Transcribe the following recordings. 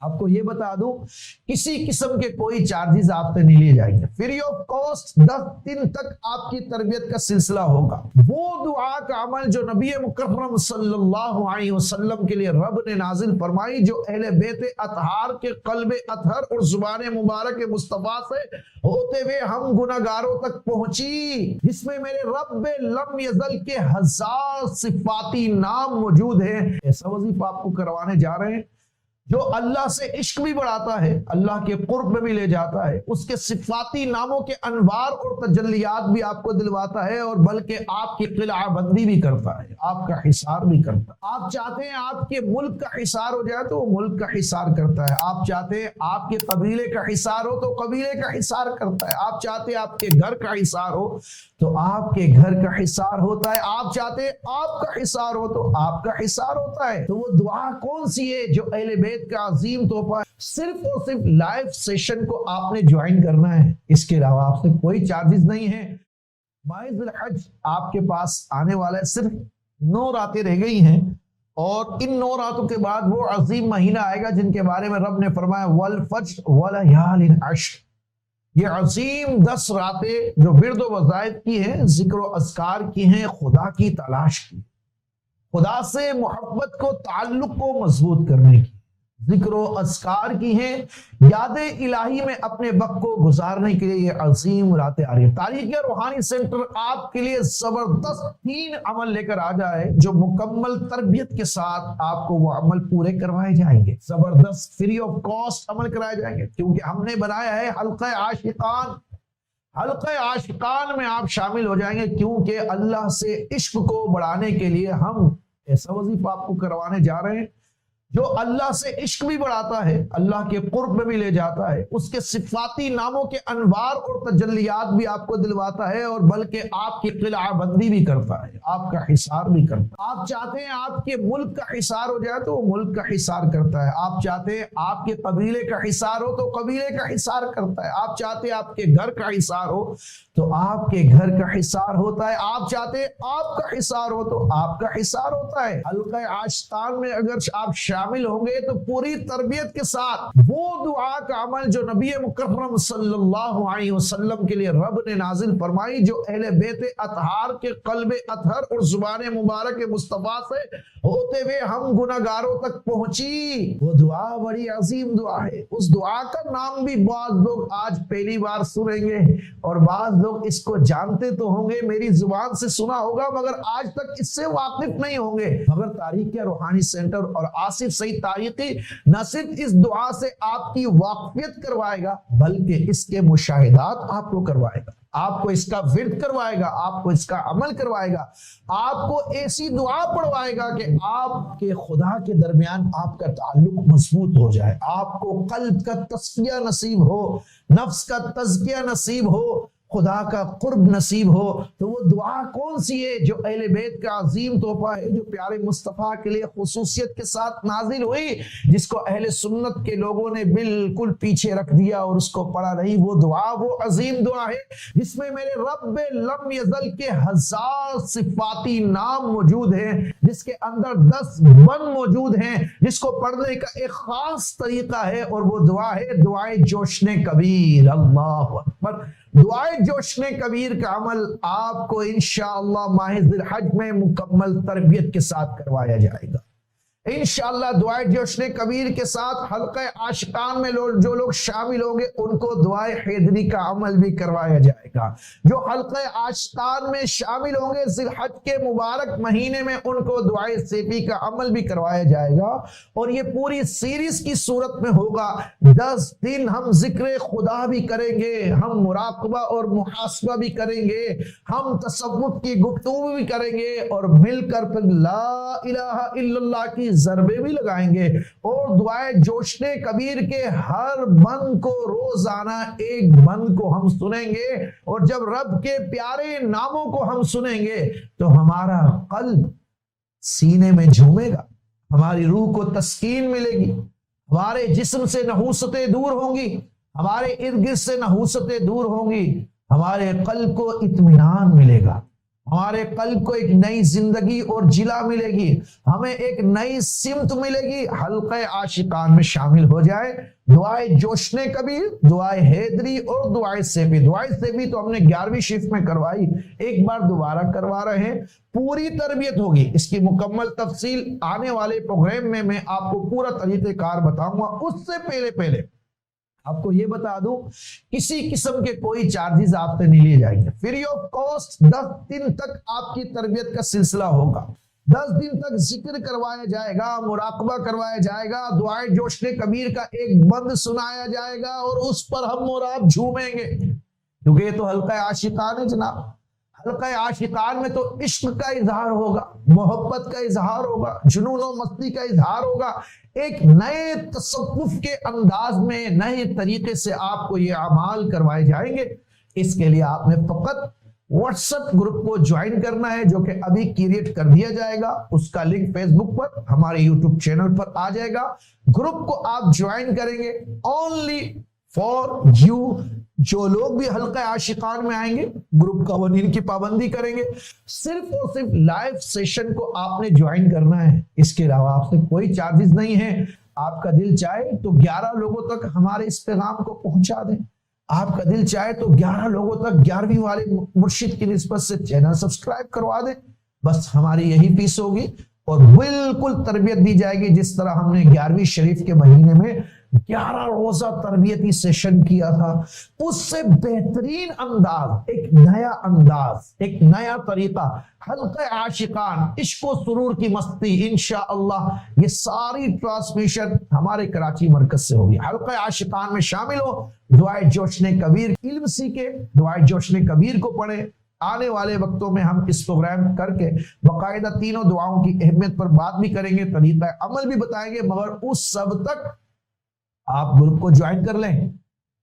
آپ کو یہ بتا دوں کسی قسم کے کوئی چارجز آپ سے نہیں لیے جائیں گے، فری آف کاسٹ 10 دن تک آپ کی تربیت کا سلسلہ ہوگا۔ وہ دعا کا عمل جو نبی مکرم صلی اللہ علیہ وسلم کے لیے رب نے نازل فرمائی، جو اہل بیت اطہار کے قلب اطہر اور زبان مبارک مصطفیٰ سے ہوتے ہوئے ہم گناہگاروں تک پہنچی، جس میں میرے رب لم یزل کے 1000 صفاتی نام موجود ہیں۔ ایسا وظیفہ آپ کو کروانے جا رہے ہیں جو اللہ سے عشق بھی بڑھاتا ہے، اللہ کے قرب میں بھی لے جاتا ہے، اس کے صفاتی ناموں کے انوار اور تجلیات بھی آپ کو دلواتا ہے، اور بلکہ آپ کی قلعہ بندی بھی کرتا ہے، آپ کا حصار بھی کرتا ہے۔ آپ چاہتے ہیں آپ کے ملک کا حصار ہو جائے تو وہ ملک کا حصار کرتا ہے، آپ چاہتے ہیں آپ کے قبیلے کا حصار ہو تو قبیلے کا حصار کرتا ہے، آپ چاہتے ہیں آپ کے گھر کا حصار ہو تو آپ کے گھر کا حصار ہوتا ہے، آپ چاہتے ہیں آپ کا حصار ہو تو آپ کا حصار ہوتا ہے۔ تو وہ دعا کون سی ہے جو اہل بیت کا عظیم تحفہ ہے؟ صرف اور صرف لائیو سیشن کو آپ نے جوائن کرنا ہے، اس کے علاوہ آپ سے کوئی چارجز نہیں ہے۔ ماہ ذی الحج آپ کے پاس آنے والا ہے، صرف 9 راتیں رہ گئی ہیں، اور ان 9 راتوں کے بعد وہ عظیم مہینہ آئے گا جن کے بارے میں رب نے فرمایا والفجر ولیال عشر۔ یہ عظیم 10 راتیں جو ورد و وظائف کی ہیں، ذکر و اذکار کی ہیں، خدا کی تلاش کی، خدا سے محبت کو، تعلق کو مضبوط کرنے کی، ذکر و اذکار کی ہیں، یاد الہی میں اپنے وقت کو گزارنے کے لیے یہ عظیم راتیں آ رہی ہیں۔ تاریخ روحانی سینٹر آپ کے لیے زبردست 3 عمل لے کر آ جائے جو مکمل تربیت کے ساتھ آپ کو وہ عمل پورے کروائے جائیں گے، زبردست فری آف کاسٹ عمل کرائے جائیں گے، کیونکہ ہم نے بنایا ہے حلقہ عاشقان۔ حلقہ عاشقان میں آپ شامل ہو جائیں گے، کیونکہ اللہ سے عشق کو بڑھانے کے لیے ہم ایسا وظیفہ آپ کو کروانے جا رہے ہیں جو اللہ سے عشق بھی بڑھاتا ہے، اللہ کے قرب میں بھی لے جاتا ہے، اس کے صفاتی ناموں کے انوار اور تجلیات بھی آپ کو دلواتا ہے، اور بلکہ آپ کی قلعہ بندی بھی کرتا ہے، آپ کا حصار بھی کرتا ہے۔ آپ چاہتے ہیں آپ کے ملک کا حصار ہو جائے تو وہ ملک کا حصار کرتا ہے، آپ چاہتے ہیں آپ کے قبیلے کا حصار ہو تو قبیلے کا حصار کرتا ہے، آپ چاہتے ہیں آپ کے گھر کا حصار ہو تو آپ کے گھر کا حصار ہوتا ہے، آپ چاہتے ہیں آپ کا حصار ہو تو آپ کا حصار ہوتا ہے۔ حلقہ عاشقان میں اگر آپ شامل ہوں گے تو پوری تربیت کے ساتھ وہ دعا کا عمل جو نبی مکرم صلی اللہ علیہ وسلم کے لیے رب نے نازل فرمائی، جو اہل بیت اطہار کے قلب اطہر اور زبان مبارک مصطفیٰ سے ہوتے ہوئے ہم گناہگاروں تک پہنچی، وہ دعا بڑی عظیم دعا ہے۔ اس دعا کا نام بھی بعض لوگ آج پہلی بار سنیں گے، اور بعض لوگ اس کو جانتے تو ہوں گے، میری زبان سے سنا ہوگا، مگر آج تک اس سے واقف نہیں ہوں گے۔ مگر تاریخ روحانی سینٹر اور آصف سعید تاریخی نہ صرف اس دعا سے آپ کی واقفیت کروائے گا، بلکہ اس کے مشاہدات آپ کو کروائے گا، آپ کو اس کا ورد کروائے گا، آپ کو اس کا عمل کروائے گا، آپ کو ایسی دعا پڑھوائے گا کہ آپ کے خدا کے درمیان آپ کا تعلق مضبوط ہو جائے، آپ کو قلب کا تصفیہ نصیب ہو، نفس کا تزکیہ نصیب ہو، خدا کا قرب نصیب ہو۔ تو وہ دعا کون سی ہے جو اہل بیت کا عظیم تحفہ ہے، جو پیارے مصطفیٰ کے لیے خصوصیت کے ساتھ نازل ہوئی، جس کو اہل سنت کے لوگوں نے بالکل پیچھے رکھ دیا اور اس کو پڑھا نہیں؟ وہ دعا وہ عظیم دعا ہے جس میں میرے رب لم یزل کے 1000 صفاتی نام موجود ہیں، جس کے اندر 10 بند موجود ہیں، جس کو پڑھنے کا ایک خاص طریقہ ہے، اور وہ دعا ہے دعائے جوشن کبیر۔ اللہ اکبر! دعائے جوشن کبیر کا عمل آپ کو انشاءاللہ ماہ ذی الحج میں مکمل تربیت کے ساتھ کروایا جائے گا۔ انشاءاللہ دعائے جوشن کبیر کے ساتھ حلقہ عاشقان میں جو لوگ شامل ہوں گے ان کو دعائے حیدری کا عمل بھی کروایا جائے گا۔ جو حلقہ عاشقان میں شامل ہوں گے ذی الحج کے مبارک مہینے میں ان کو دعائے سیفی کا عمل بھی کروایا جائے گا، اور یہ پوری سیریز کی صورت میں ہوگا۔ 10 دن ہم ذکر خدا بھی کریں گے، ہم مراقبہ اور محاسبہ بھی کریں گے، ہم تصوف کی گفتگو بھی کریں گے، اور مل کر پھر لا الہ الا اللہ کی ضربے بھی لگائیں گے، اور دعائے جوشن کبیر کے ہر بند کو روزانہ ایک بند کو ہم سنیں گے، اور جب رب کے پیارے ناموں کو ہم سنیں گے تو ہمارا قلب سینے میں جھومے گا، ہماری روح کو تسکین ملے گی، ہمارے جسم سے نحوستیں دور ہوں گی، ہمارے ارد گرد سے نحوستیں دور ہوں گی، ہمارے قلب کو اطمینان ملے گا۔ ہمارے قلب کو ایک نئی زندگی اور جلا ملے گی، ہمیں ایک نئی سمت ملے گی۔ حلقہ عاشقان میں شامل ہو جائے۔ دعائے جوشن کبیر، دعائے حیدری اور دعائے سیفی۔ دعائے سیفی تو ہم نے 11ویں شفٹ میں کروائی، ایک بار دوبارہ کروا رہے ہیں، پوری تربیت ہوگی۔ اس کی مکمل تفصیل آنے والے پروگرام میں آپ کو پورا طریقہ کار بتاؤں گا۔ اس سے پہلے آپ کو یہ بتا دوں، کسی قسم کے کوئی چارجز آپ سے نہیں لیے جائیں گے، فری آف کاسٹ 10 دن تک آپ کی تربیت کا سلسلہ ہوگا۔ 10 دن تک ذکر کروایا جائے گا، مراقبہ کروایا جائے گا، دعائے جوشن کبیر کا ایک بند سنایا جائے گا اور اس پر ہم اور آپ جھومیں گے، کیونکہ یہ تو حلقہ عاشقان ہے جناب۔ حلقہ عاشقان میں تو عشق کا اظہار ہوگا، محبت کا اظہار ہوگا، جنون و مستی کا اظہار ہوگا۔ ایک نئے تصوف کے انداز میں نئے طریقے سے آپ کو یہ اعمال کروائے جائیں گے۔ اس کے لیے آپ نے فقط واٹس ایپ گروپ کو جوائن کرنا ہے، جو کہ ابھی کریٹ کر دیا جائے گا۔ اس کا لنک فیس بک پر، ہمارے یوٹیوب چینل پر آ جائے گا۔ گروپ کو آپ جوائن کریں گے اونلی فار یو۔ جو لوگ بھی حلقہ عاشقان میں آئیں گے، گروپ قوانین کی پابندی کریں گے، صرف اور صرف لائیو سیشن کو آپ نے جوائن کرنا ہے۔ اس کے علاوہ آپ سے کوئی چارجز نہیں ہے۔ آپ کا دل چاہے تو 11 لوگوں تک ہمارے اس پیغام کو پہنچا دیں۔ آپ کا دل چاہے تو 11 لوگوں تک 11ویں والے مرشد کی نسبت سے چینل سبسکرائب کروا دیں۔ بس ہماری یہی فیس ہوگی اور بالکل تربیت دی جائے گی جس طرح ہم نے 11ویں شریف کے مہینے میں 11 روزہ تربیتی سیشن کیا تھا، اس سے بہترین انداز، ایک نیا طریقہ، حلقہ عاشقان، عشق و سرور کی مستی، انشاءاللہ یہ ساری ٹرانسمیشن ہمارے کراچی مرکز سے ہوگی۔ حلقہ عاشقان میں شامل ہو، دعائے جوشن کبیر علم سیکھے، دعائے جوشن کبیر کو پڑھے۔ آنے والے وقتوں میں ہم اس پروگرام کر کے باقاعدہ تینوں دعاؤں کی اہمیت پر بات بھی کریں گے، طریقہ عمل بھی بتائیں گے، مگر اس سب تک آپ گروپ کو جوائن کر لیں۔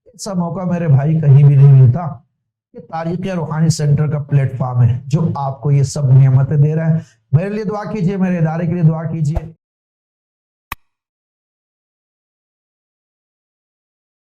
ایسا موقع میرے بھائی کہیں بھی نہیں ملتا۔ یہ تاریخ روحانی سینٹر کا پلیٹ فارم ہے جو آپ کو یہ سب نعمتیں دے رہا ہے۔ میرے لیے دعا کیجئے، میرے ادارے کے لیے دعا کیجئے۔